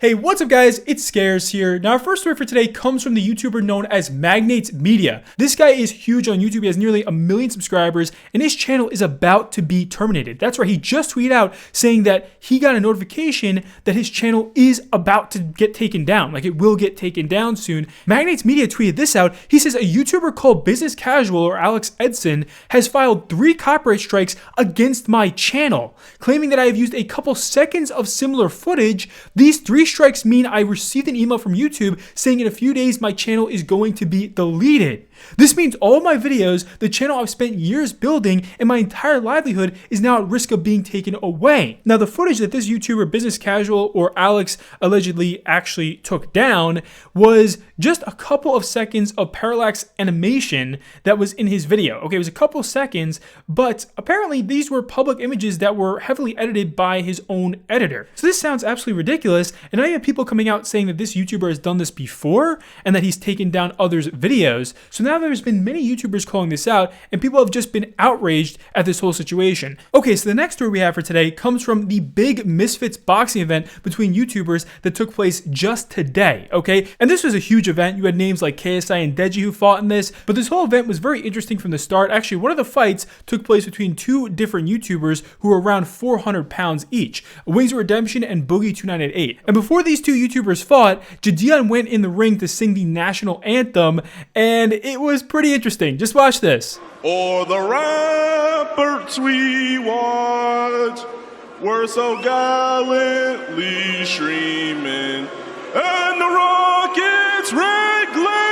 Hey, what's up guys? It's Scares here. Now our first story for today comes from the YouTuber known as MagnatesMedia. This guy is huge on YouTube. He has nearly 1 million subscribers and his channel is about to be terminated. That's right, he just tweeted out saying that he got a notification that his channel is about to get taken down. Like it will get taken down soon. MagnatesMedia tweeted this out. He says a YouTuber called Business Casual or Edson has filed 3 copyright strikes against my channel, claiming that I have used a couple seconds of similar footage. These 3 strikes mean I received an email from YouTube saying in a few days my channel is going to be deleted. This means all of my videos, the channel I've spent years building, and my entire livelihood is now at risk of being taken away. Now the footage that this YouTuber Business Casual or Alex allegedly actually took down was just a couple of seconds of parallax animation that was in his video. Okay, it was a couple seconds, but apparently these were public images that were heavily edited by his own editor. So this sounds absolutely ridiculous, and now you have people coming out saying that this YouTuber has done this before and that he's taken down others' videos. So now there's been many YouTubers calling this out and people have just been outraged at this whole situation. Okay, so the next story we have for today comes from the big Misfits boxing event between YouTubers that took place just today, okay? And this was a huge event. You had names like KSI and Deji who fought in this, but this whole event was very interesting from the start. Actually, one of the fights took place between 2 different YouTubers who were around 400 pounds each, WingsOfRedemption and Boogie2988. And before these 2 YouTubers fought, Jadian went in the ring to sing the national anthem, and it was pretty interesting. Just watch this. Or the ramparts we watch were so gallantly streaming, and the rockets red glare.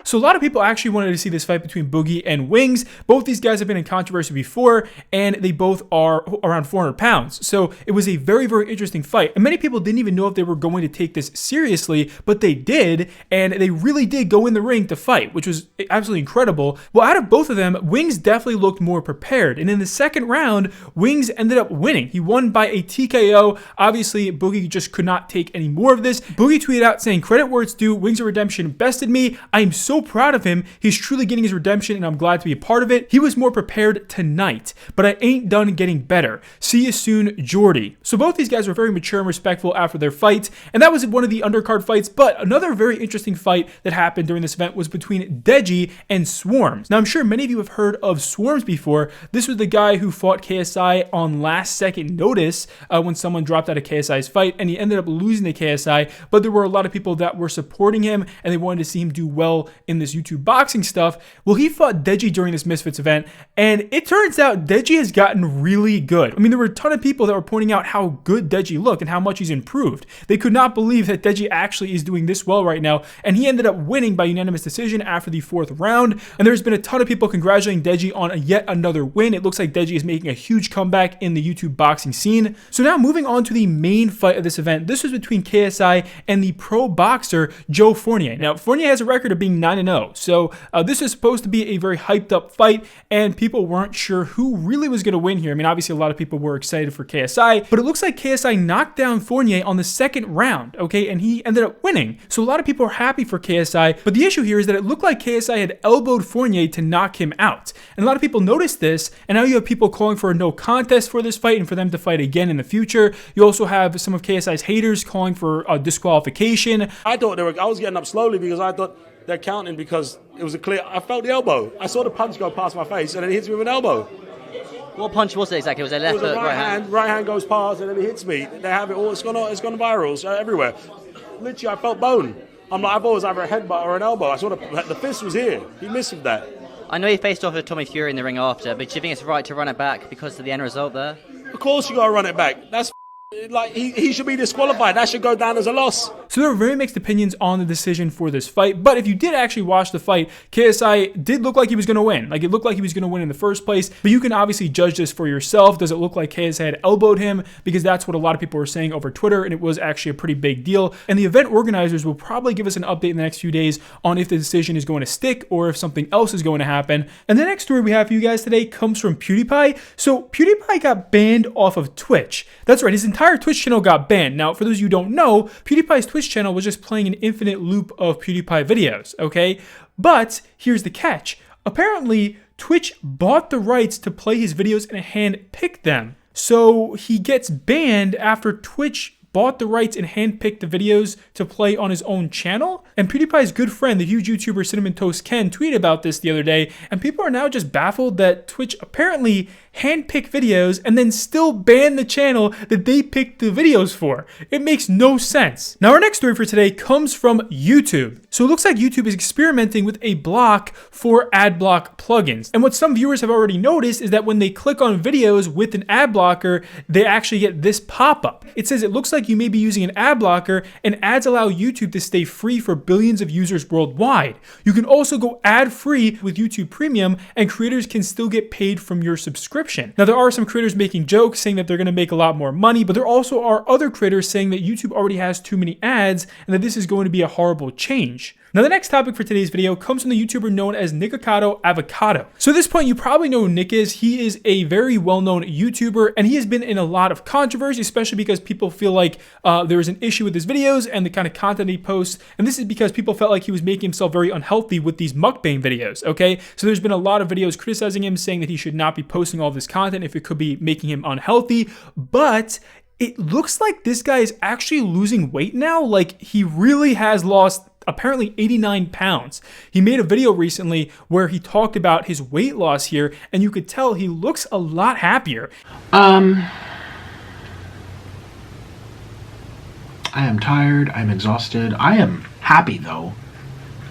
So a lot of people actually wanted to see this fight between Boogie and Wings. Both these guys have been in controversy before, and they both are around 400 pounds. So it was a very, very interesting fight. And many people didn't even know if they were going to take this seriously, but they did, and they really did go in the ring to fight, which was absolutely incredible. Well, out of both of them, Wings definitely looked more prepared. And in the second round, Wings ended up winning. He won by a TKO. Obviously, Boogie just could not take any more of this. Boogie tweeted out saying, "Credit where it's due, WingsOfRedemption bested me. I am so proud of him. He's truly getting his redemption and I'm glad to be a part of it. He was more prepared tonight, but I ain't done getting better. See you soon, Jordy." So both these guys were very mature and respectful after their fight, and that was one of the undercard fights. But another very interesting fight that happened during this event was between Deji and Swarmz. Now I'm sure many of you have heard of Swarmz before. This was the guy who fought KSI on last second notice when someone dropped out of KSI's fight, and he ended up losing to KSI, but there were a lot of people that were supporting him and they wanted to see him do well in this YouTube boxing stuff. Well, he fought Deji during this Misfits event, and it turns out Deji has gotten really good. I mean, there were a ton of people that were pointing out how good Deji looked and how much he's improved. They could not believe that Deji actually is doing this well right now, and he ended up winning by unanimous decision after the 4th round. And there's been a ton of people congratulating Deji on yet another win. It looks like Deji is making a huge comeback in the YouTube boxing scene. So now moving on to the main fight of this event. This was between KSI and the pro boxer Joe Fournier. Now, Fournier has a record of being 9-0. So this is supposed to be a very hyped up fight, and people weren't sure who really was going to win here. I mean, obviously a lot of people were excited for KSI, but it looks like KSI knocked down Fournier on the 2nd round, okay, and he ended up winning. So a lot of people are happy for KSI, but the issue here is that it looked like KSI had elbowed Fournier to knock him out. And a lot of people noticed this, and now you have people calling for a no contest for this fight and for them to fight again in the future. You also have some of KSI's haters calling for a disqualification. I thought I was getting up slowly because I thought they're counting because it was a clear. I felt the elbow. I saw the punch go past my face, and then it hits me with an elbow. What punch was it exactly? Was it left hook, right hand? Right hand goes past, and then it hits me. They have it all. It's gone viral everywhere. Literally, I felt bone. I'm like, I've always either a headbutt or an elbow. I saw the fist was here. He missed with that. I know he faced off with Tommy Fury in the ring after, but do you think it's right to run it back because of the end result there? Of course, you got to run it back. That's like he should be disqualified. That should go down as a loss. So there are very mixed opinions on the decision for this fight, but if you did actually watch the fight, KSI did look like he was going to win. Like, it looked like he was going to win in the first place, but you can obviously judge this for yourself. Does it look like KSI had elbowed him? Because that's what a lot of people were saying over Twitter, and it was actually a pretty big deal. And the event organizers will probably give us an update in the next few days on if the decision is going to stick or if something else is going to happen. And the next story we have for you guys today comes from PewDiePie. So PewDiePie got banned off of Twitch. That's right, his entire Twitch channel got banned. Now, for those of you who don't know, PewDiePie's Twitch channel was just playing an infinite loop of PewDiePie videos, okay? But here's the catch. Apparently, Twitch bought the rights to play his videos and hand-picked them. So he gets banned after Twitch bought the rights and handpicked the videos to play on his own channel. And PewDiePie's good friend, the huge YouTuber Cinnamon Toast Ken, tweeted about this the other day, and people are now just baffled that Twitch apparently handpick videos and then still ban the channel that they picked the videos for. It makes no sense. Now our next story for today comes from YouTube. So it looks like YouTube is experimenting with a block for Adblock plugins. And what some viewers have already noticed is that when they click on videos with an ad blocker, they actually get this pop-up. It says it looks like you may be using an ad blocker, and ads allow YouTube to stay free for billions of users worldwide. You can also go ad-free with YouTube Premium, and creators can still get paid from your subscription. Now there are some creators making jokes saying that they're going to make a lot more money, but there also are other creators saying that YouTube already has too many ads and that this is going to be a horrible change. Now the next topic for today's video comes from the YouTuber known as Nikocado Avocado. So at this point you probably know who Nick is. He is a very well-known YouTuber, and he has been in a lot of controversy, especially because people feel like there is an issue with his videos and the kind of content he posts, and this is because people felt like he was making himself very unhealthy with these mukbang videos, okay? So there's been a lot of videos criticizing him, saying that he should not be posting all this content if it could be making him unhealthy, but it looks like this guy is actually losing weight now. Like, he really has lost apparently 89 pounds. He made a video recently where he talked about his weight loss here, and you could tell he looks a lot happier. I am tired, I'm exhausted, I am happy though.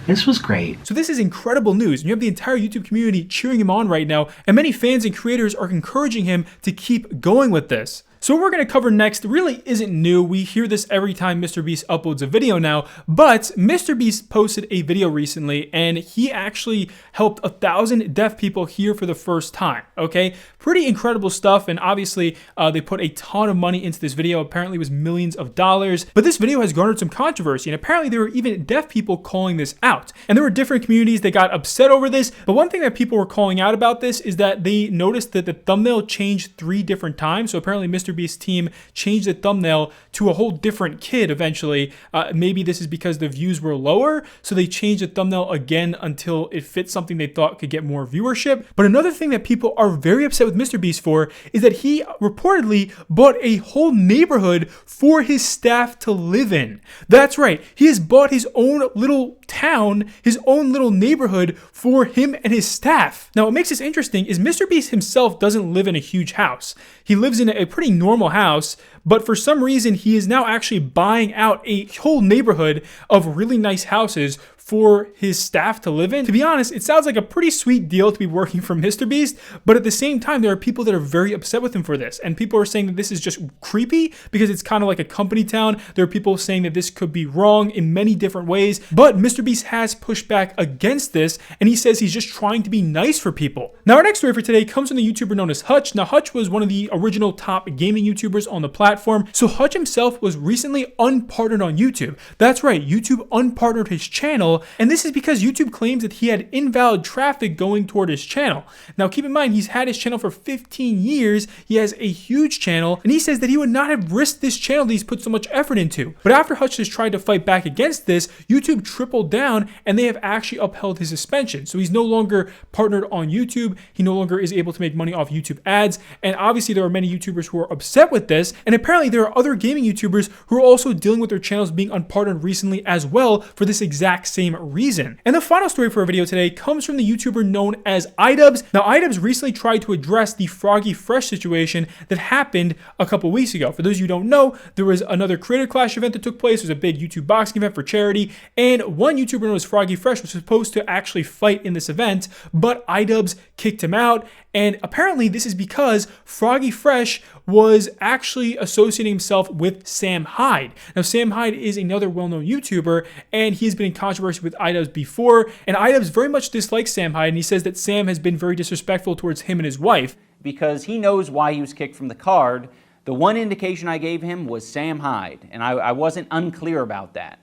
This was great. So this is incredible news. And you have the entire YouTube community cheering him on right now, and many fans and creators are encouraging him to keep going with this. So what we're going to cover next really isn't new. We hear this every time MrBeast uploads a video now, but MrBeast posted a video recently, and he actually helped 1,000 deaf people hear for the first time, okay? Pretty incredible stuff, and obviously they put a ton of money into this video. Apparently it was millions of dollars, but this video has garnered some controversy, and apparently there were even deaf people calling this out. And there were different communities that got upset over this, but one thing that people were calling out about this is that they noticed that the thumbnail changed 3 different times. So apparently MrBeast's team changed the thumbnail to a whole different kid eventually. Maybe this is because the views were lower, so they changed the thumbnail again until it fit something they thought could get more viewership. But another thing that people are very upset with MrBeast for is that he reportedly bought a whole neighborhood for his staff to live in. That's right, he has bought his own little town, his own little neighborhood for him and his staff. Now what makes this interesting is MrBeast himself doesn't live in a huge house. He lives in a pretty normal house, but for some reason he is now actually buying out a whole neighborhood of really nice houses for his staff to live in. To be honest, it sounds like a pretty sweet deal to be working for MrBeast, but at the same time, there are people that are very upset with him for this, and people are saying that this is just creepy because it's kind of like a company town. There are people saying that this could be wrong in many different ways, but MrBeast has pushed back against this, and he says he's just trying to be nice for people. Now, our next story for today comes from the YouTuber known as Hutch. Now, Hutch was one of the original top gaming YouTubers on the platform, so Hutch himself was recently unpartnered on YouTube. That's right, YouTube unpartnered his channel, and this is because YouTube claims that he had invalid traffic going toward his channel. Now keep in mind, he's had his channel for 15 years, he has a huge channel, and he says that he would not have risked this channel that he's put so much effort into. But after Hutch has tried to fight back against this, YouTube tripled down and they have actually upheld his suspension. So he's no longer partnered on YouTube, he no longer is able to make money off YouTube ads, and obviously there are many YouTubers who are upset with this, and apparently there are other gaming YouTubers who are also dealing with their channels being unpartnered recently as well for this exact same reason. And the final story for our video today comes from the YouTuber known as iDubbbz. Now iDubbbz recently tried to address the Froggy Fresh situation that happened a couple weeks ago. For those of you who don't know, there was another Creator Clash event that took place. It was a big YouTube boxing event for charity, and one YouTuber known as Froggy Fresh was supposed to actually fight in this event, but iDubbbz kicked him out. And apparently this is because Froggy Fresh was actually associating himself with Sam Hyde. Now Sam Hyde is another well-known YouTuber, and he's been in controversy with iDubbbz before, and iDubbbz very much dislikes Sam Hyde, and he says that Sam has been very disrespectful towards him and his wife. Because he knows why he was kicked from the card. The one indication I gave him was Sam Hyde, and I wasn't unclear about that.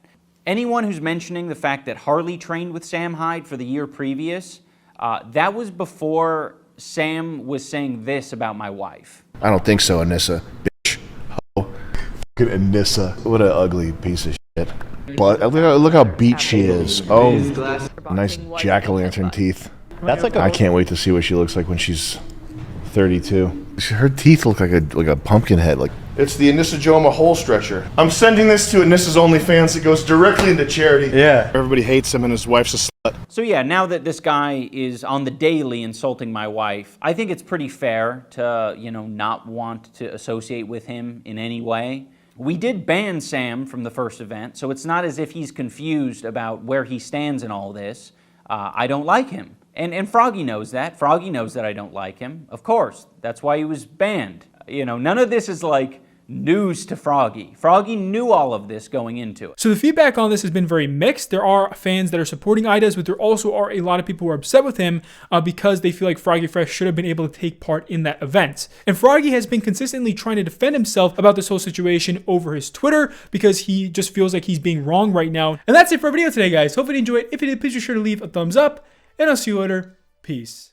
Anyone who's mentioning the fact that Harley trained with Sam Hyde for the year previous, that was before Sam was saying this about my wife. I don't think so, Anissa. Bitch. Ho. Fucking Anissa. What an ugly piece of shit. But look how beat she is. Oh, nice jack-o'-lantern teeth. That's like I can't wait to see what she looks like when she's 32. Her teeth look like a pumpkin head. Like It's the Anissa Joma hole stretcher. I'm sending this to Anissa's OnlyFans. It goes directly into charity. Yeah. Everybody hates him and his wife's a slut. So yeah, now that this guy is on the daily insulting my wife, I think it's pretty fair to, you know, not want to associate with him in any way. We did ban Sam from the first event, so it's not as if he's confused about where he stands in all this. I don't like him. And Froggy knows that. Froggy knows that I don't like him. Of course, that's why he was banned. You know, none of this is like news to Froggy. Froggy knew all of this going into it. So the feedback on this has been very mixed. There are fans that are supporting iDubbbz, but there also are a lot of people who are upset with him because they feel like Froggy Fresh should have been able to take part in that event. And Froggy has been consistently trying to defend himself about this whole situation over his Twitter because he just feels like he's being wrong right now. And that's it for our video today, guys. Hopefully you enjoyed. If you did, please be sure to leave a thumbs up, and I'll see you later. Peace.